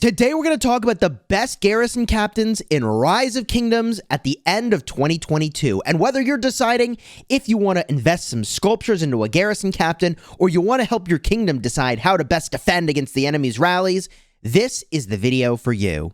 Today we're going to talk about the best garrison captains in Rise of Kingdoms at the end of 2022, and whether you're deciding if you want to invest some sculptures into a garrison captain, or you want to help your kingdom decide how to best defend against the enemy's rallies, this is the video for you.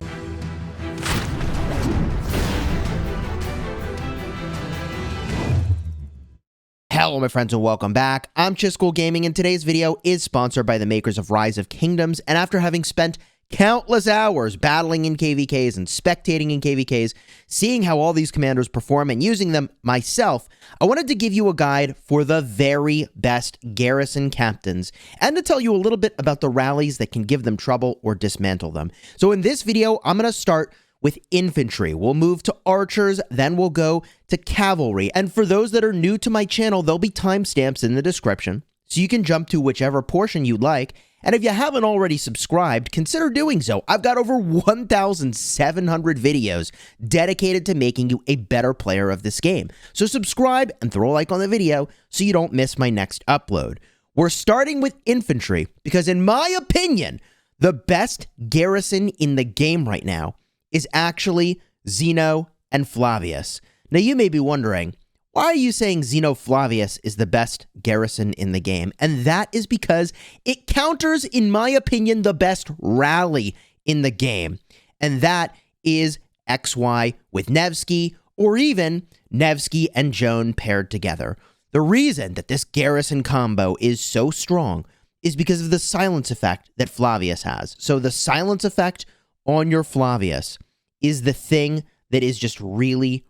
Hello my friends and welcome back. I'm Chisgule Gaming, and today's video is sponsored by the makers of Rise of Kingdoms, and after having spent countless hours battling in KVKs and spectating in KVKs, seeing how all these commanders perform and using them myself, I wanted to give you a guide for the very best garrison captains and to tell you a little bit about the rallies that can give them trouble or dismantle them. So in this video, I'm going to start with infantry. We'll move to archers, then we'll go to cavalry. And for those that are new to my channel, there'll be timestamps in the description, so you can jump to whichever portion you'd like. And if you haven't already subscribed, consider doing so. I've got over 1,700 videos dedicated to making you a better player of this game. So subscribe and throw a like on the video so you don't miss my next upload. We're starting with infantry because, in my opinion, the best garrison in the game right now is actually Zeno and Flavius. Now you may be wondering, why are you saying Zeno Flavius is the best garrison in the game? And that is because it counters, in my opinion, the best rally in the game. And that is XY with Nevsky, or even Nevsky and Joan paired together. The reason that this garrison combo is so strong is because of the silence effect that Flavius has. So the silence effect on your Flavius is the thing that is just really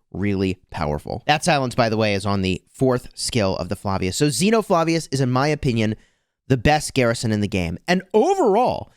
powerful. That silence, by the way, is on the 4th skill of the Flavius. So Zeno Flavius is, in my opinion, the best garrison in the game. And overall,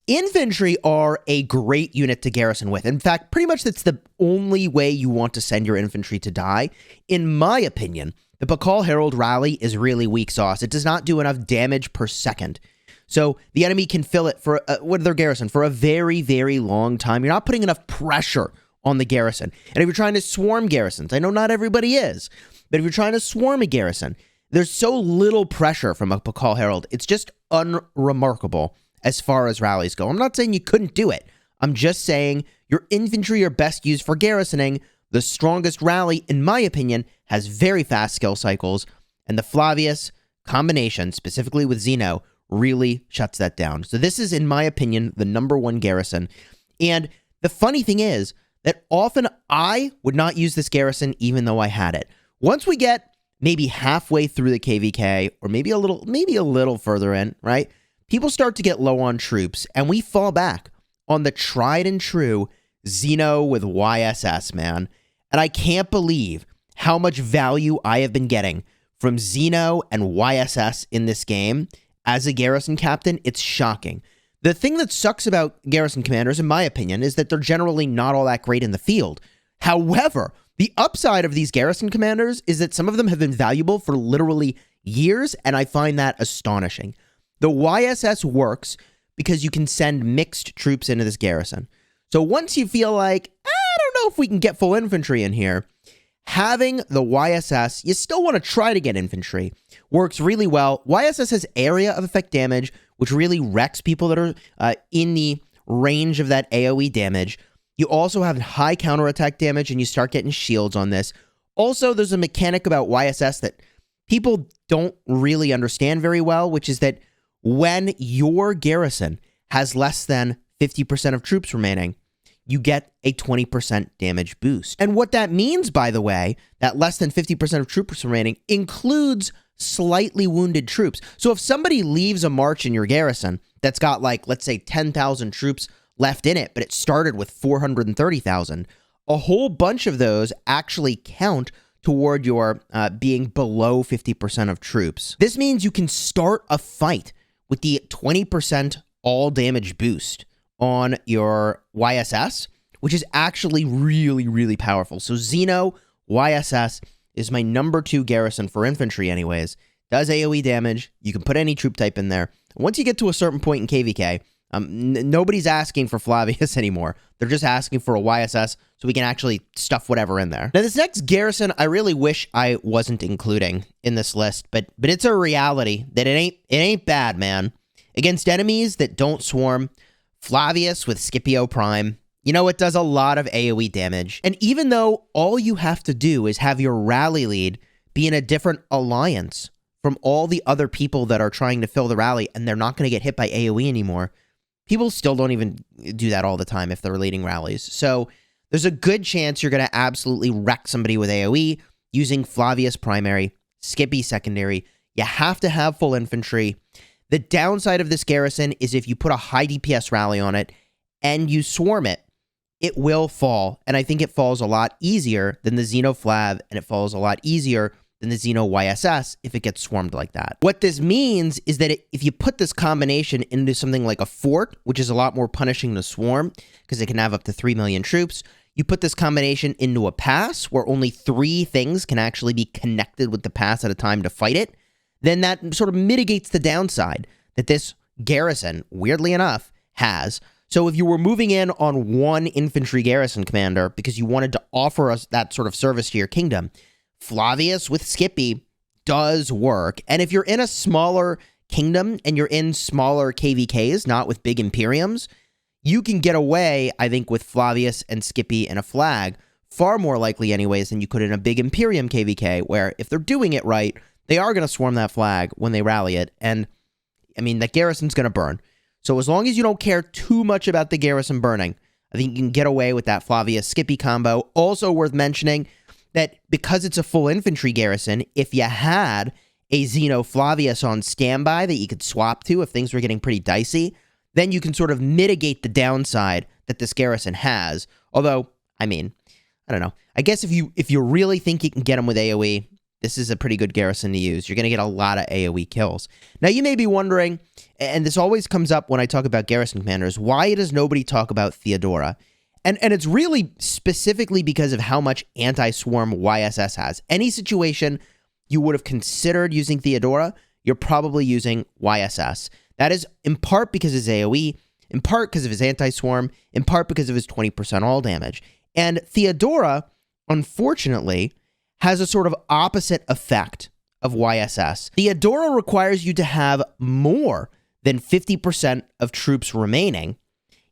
infantry are a great unit to garrison with. In fact, pretty much that's the only way you want to send your infantry to die. In my opinion, the Pakal Herald rally is really weak sauce. It does not do enough damage per second. So the enemy can fill it for with their garrison for a very long time. You're not putting enough pressure on the garrison. And if you're trying to swarm garrisons, I know not everybody is, but if you're trying to swarm a garrison, there's so little pressure from a Pakal Herald. It's just unremarkable as far as rallies go. I'm not saying you couldn't do it. I'm just saying your infantry are best used for garrisoning. The strongest rally, in my opinion, has very fast skill cycles, and the Flavius combination, specifically with Zeno, really shuts that down. So this is, in my opinion, the #1 garrison. And the funny thing is that often I would not use this garrison even though I had it. Once we get maybe halfway through the KVK, or maybe a little further in, right? People start to get low on troops, and we fall back on the tried and true Zeno with YSS, man. And I can't believe how much value I have been getting from Zeno and YSS in this game. As a garrison captain, it's shocking. The thing that sucks about garrison commanders, in my opinion, is that they're generally not all that great in the field. However, the upside of these garrison commanders is that some of them have been valuable for literally years, and I find that astonishing. The YSS works because you can send mixed troops into this garrison. So once you feel like, I don't know if we can get full infantry in here, having the YSS, you still want to try to get infantry, works really well. YSS has area of effect damage, which really wrecks people that are in the range of that AoE damage. You also have high counterattack damage, and you start getting shields on this. Also, there's a mechanic about YSS that people don't really understand very well, which is that when your garrison has less than 50% of troops remaining, you get a 20% damage boost. And what that means, by the way, that less than 50% of troops remaining includes slightly wounded troops. So if somebody leaves a march in your garrison that's got, like, let's say 10,000 troops left in it, but it started with 430,000, a whole bunch of those actually count toward your being below 50% of troops. This means you can start a fight with the 20% all damage boost on your YSS, which is actually really powerful. So Zeno YSS is my #2 garrison for infantry anyways. Does AoE damage. You can put any troop type in there. Once you get to a certain point in KVK, nobody's asking for Flavius anymore. They're just asking for a YSS so we can actually stuff whatever in there. Now, this next garrison, I really wish I wasn't including in this list, but it's a reality that it ain't bad, man. Against enemies that don't swarm, Flavius with Scipio Prime. You know, it does a lot of AoE damage. And even though all you have to do is have your rally lead be in a different alliance from all the other people that are trying to fill the rally, and they're not going to get hit by AoE anymore, people still don't even do that all the time if they're leading rallies. So there's a good chance you're going to absolutely wreck somebody with AoE using Flavius primary, Skippy secondary. You have to have full infantry. The downside of this garrison is if you put a high DPS rally on it and you swarm it, it will fall. And I think it falls a lot easier than the Xeno Flav, and it falls a lot easier than the Xeno YSS if it gets swarmed like that. What this means is that if you put this combination into something like a fort, which is a lot more punishing to swarm because it can have up to 3 million troops, you put this combination into a pass where only 3 things can actually be connected with the pass at a time to fight it, then that sort of mitigates the downside that this garrison, weirdly enough, has. So if you were moving in on one infantry garrison commander because you wanted to offer us that sort of service to your kingdom, Flavius with Skippy does work. And if you're in a smaller kingdom and you're in smaller KVKs, not with big Imperiums, you can get away, I think, with Flavius and Skippy and a flag, far more likely anyways than you could in a big Imperium KVK, where if they're doing it right, they are going to swarm that flag when they rally it. And, I mean, that garrison's going to burn. So as long as you don't care too much about the garrison burning, I think you can get away with that Flavius-Skippy combo. Also worth mentioning that because it's a full infantry garrison, if you had a Xeno Flavius on standby that you could swap to if things were getting pretty dicey, then you can sort of mitigate the downside that this garrison has. Although, I mean, I don't know. I guess if you really think you can get them with AoE, this is a pretty good garrison to use. You're going to get a lot of AoE kills. Now, you may be wondering, and this always comes up when I talk about garrison commanders, why does nobody talk about Theodora? And it's really specifically because of how much anti-swarm YSS has. Any situation you would have considered using Theodora, you're probably using YSS. That is in part because of his AoE, in part because of his anti-swarm, in part because of his 20% all damage. And Theodora, unfortunately, has a sort of opposite effect of YSS. Theodora requires you to have more than 50% of troops remaining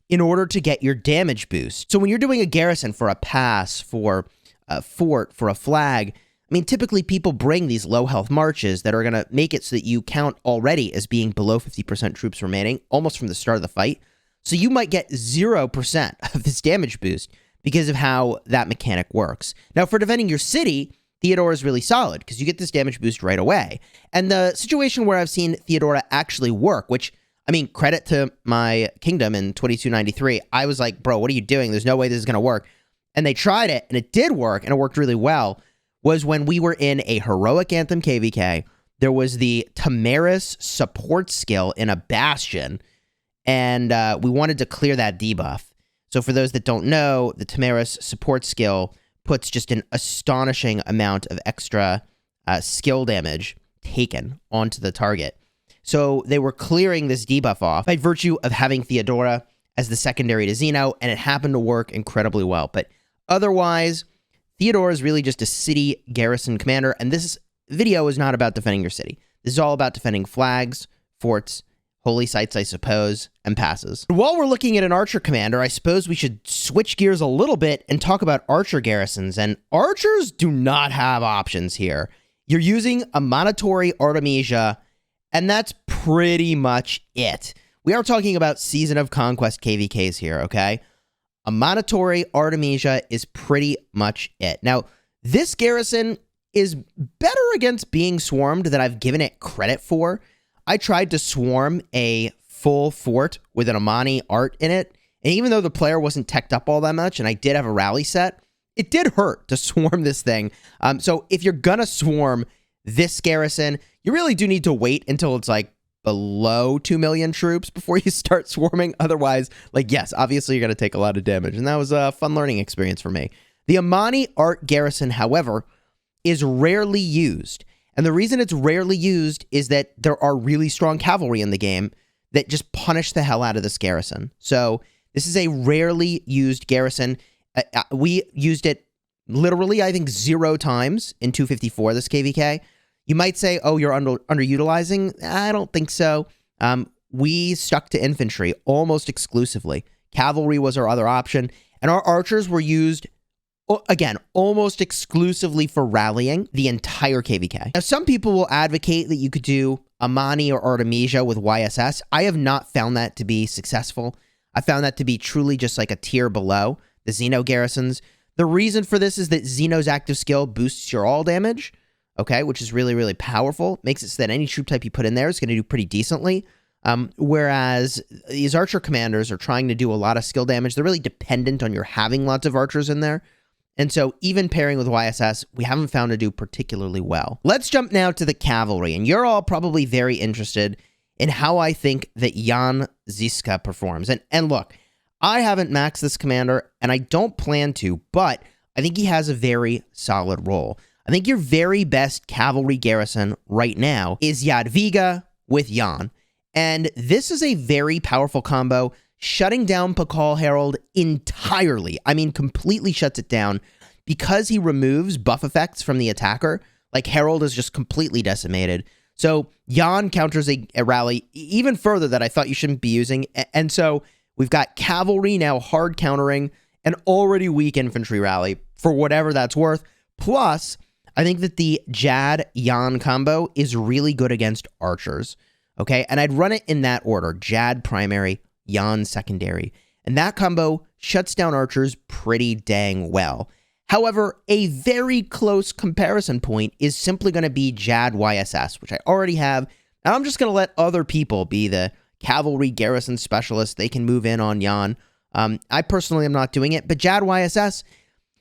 in order to get your damage boost. So when you're doing a garrison for a pass, for a fort, for a flag, I mean, typically people bring these low health marches that are going to make it so that you count already as being below 50% troops remaining almost from the start of the fight. So you might get 0% of this damage boost because of how that mechanic works. Now, for defending your city, Theodora is really solid because you get this damage boost right away. And the situation where I've seen Theodora actually work, which, I mean, credit to my kingdom in 2293, I was like, bro, what are you doing? There's no way this is going to work. And they tried it, and it did work, and it worked really well, was when we were in a Heroic Anthem KVK. There was the Tamaris support skill in a Bastion, and we wanted to clear that debuff. So for those that don't know, the Tamaris support skill puts just an astonishing amount of extra skill damage taken onto the target. So they were clearing this debuff off by virtue of having Theodora as the secondary to Xeno, and it happened to work incredibly well. But otherwise, Theodora is really just a city garrison commander, and this video is not about defending your city. This is all about defending flags, forts, holy sites, I suppose, and passes. While we're looking at an archer commander, I suppose we should switch gears a little bit and talk about archer garrisons. And archers do not have options here. You're using a Monitori Artemisia, and that's pretty much it. We are talking about Season of Conquest KVKs here, okay? A Monitori Artemisia is pretty much it. Now, this garrison is better against being swarmed than I've given it credit for. I tried to swarm a full fort with an Amani art in it, and even though the player wasn't teched up all that much, and I did have a rally set, it did hurt to swarm this thing. So if you're gonna swarm this garrison, you really do need to wait until it's like below 2 million troops before you start swarming. Otherwise, like, yes, obviously you're gonna take a lot of damage, and that was a fun learning experience for me. The Amani art garrison, however, is rarely used. And the reason it's rarely used is that there are really strong cavalry in the game that just punish the hell out of this garrison. So this is a rarely used garrison. We used it literally, I think, 0 times in 254, this KVK. You might say, oh, you're underutilizing. I don't think so. we stuck to infantry almost exclusively. Cavalry was our other option, and our archers were used, again, almost exclusively for rallying the entire KVK. Now, some people will advocate that you could do Amani or Artemisia with YSS. I have not found that to be successful. I found that to be truly just like a tier below the Xeno garrisons. The reason for this is that Xeno's active skill boosts your all damage, okay, which is really, really powerful. Makes it so that any troop type you put in there is going to do pretty decently. Whereas these archer commanders are trying to do a lot of skill damage. They're really dependent on your having lots of archers in there. And so even pairing with YSS, we haven't found to do particularly well. Let's jump now to the cavalry. And you're all probably very interested in how I think that Jan Žižka performs. And look, I haven't maxed this commander, and I don't plan to, but I think he has a very solid role. I think your very best cavalry garrison right now is Jadwiga with Jan. And this is a very powerful combo, shutting down Pakal Herald entirely. I mean, completely shuts it down because he removes buff effects from the attacker. Like, Herald is just completely decimated. So Jan counters a rally even further that I thought you shouldn't be using. And so we've got cavalry now hard countering an already weak infantry rally for whatever that's worth. Plus, I think that the Jad-Jan combo is really good against archers. Okay, and I'd run it in that order. Jad primary, Jan secondary. And that combo shuts down archers pretty dang well. However, a very close comparison point is simply going to be Jad YSS, which I already have. And I'm just going to let other people be the cavalry garrison specialist. They can move in on Jan. I personally am not doing it, but Jad YSS,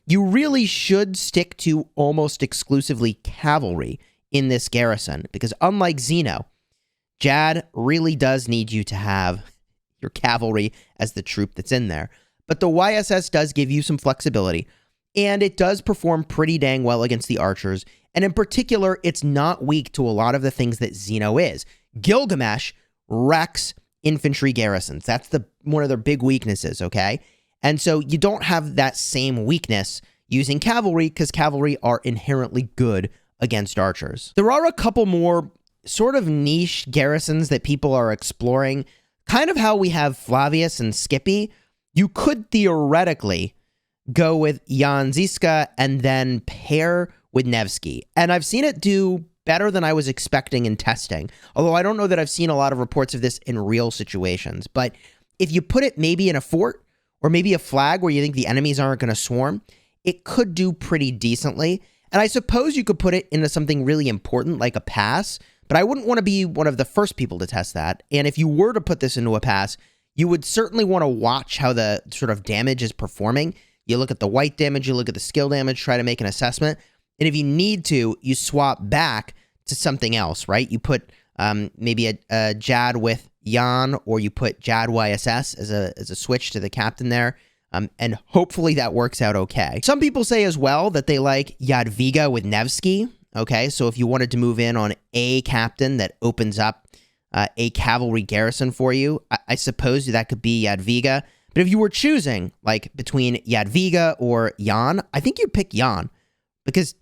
you really should stick to almost exclusively cavalry in this garrison, because unlike Xeno, Jad really does need you to have your cavalry as the troop that's in there. But the YSS does give you some flexibility, and it does perform pretty dang well against the archers. And in particular, it's not weak to a lot of the things that Xeno is. Gilgamesh wrecks infantry garrisons. That's one of their big weaknesses, okay? And so you don't have that same weakness using cavalry, because cavalry are inherently good against archers. There are a couple more sort of niche garrisons that people are exploring. Kind of how we have Flavius and Skippy. You could theoretically go with Jan Žižka and then pair with Nevsky. And I've seen it do better than I was expecting in testing. Although I don't know that I've seen a lot of reports of this in real situations. But if you put it maybe in a fort or maybe a flag where you think the enemies aren't going to swarm, it could do pretty decently. And I suppose you could put it into something really important like a pass, but I wouldn't want to be one of the first people to test that. And if you were to put this into a pass, you would certainly want to watch how the sort of damage is performing. You look at the white damage, you look at the skill damage, try to make an assessment. And if you need to, you swap back to something else, right? You put maybe a Jad with Jan, or you put Jad YSS as a switch to the captain there. And hopefully that works out okay. Some people say as well that they like Jadwiga with Nevsky. Okay, so if you wanted to move in on a captain that opens up a cavalry garrison for you, I suppose that could be Jadwiga. But if you were choosing, like, between Jadwiga or Jan, I think you'd pick Jan, because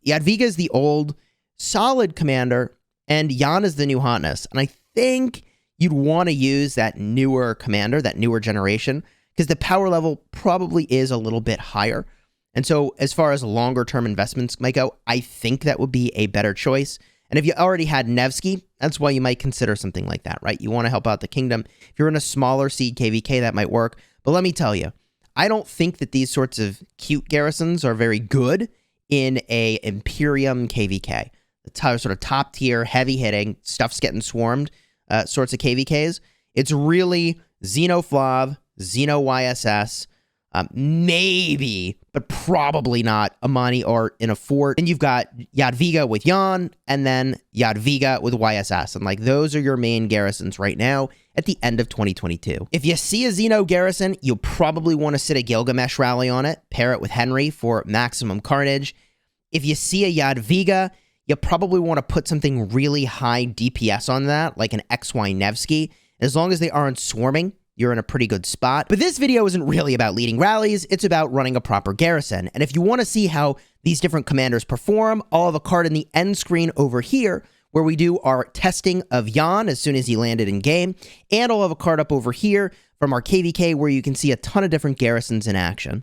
Jadwiga is the old, solid commander, and Jan is the new hotness. And I think you'd want to use that newer commander, that newer generation, because the power level probably is a little bit higher. And so as far as longer term investments might go, I think that would be a better choice. And if you already had Nevsky, that's why you might consider something like that, right? You want to help out the kingdom. If you're in a smaller seed KVK, that might work. But let me tell you, I don't think that these sorts of cute garrisons are very good in a Imperium KVK. The sort of top tier, heavy hitting, stuff's getting swarmed sorts of KVKs. It's really Xenoflav, Xeno YSS, maybe, but probably not Amani or in a fort. And you've got Jadwiga with Jan, and then Jadwiga with YSS. And like, those are your main garrisons right now at the end of 2022. If you see a Xeno garrison, you'll probably want to sit a Gilgamesh rally on it, pair it with Henry for maximum carnage. If you see a Jadwiga, you probably want to put something really high DPS on that, like an XY Nevsky. As long as they aren't swarming, you're in a pretty good spot. But this video isn't really about leading rallies, it's about running a proper garrison. And if you want to see how these different commanders perform, I'll have a card in the end screen over here where we do our testing of Jan as soon as he landed in game. And I'll have a card up over here from our KVK where you can see a ton of different garrisons in action.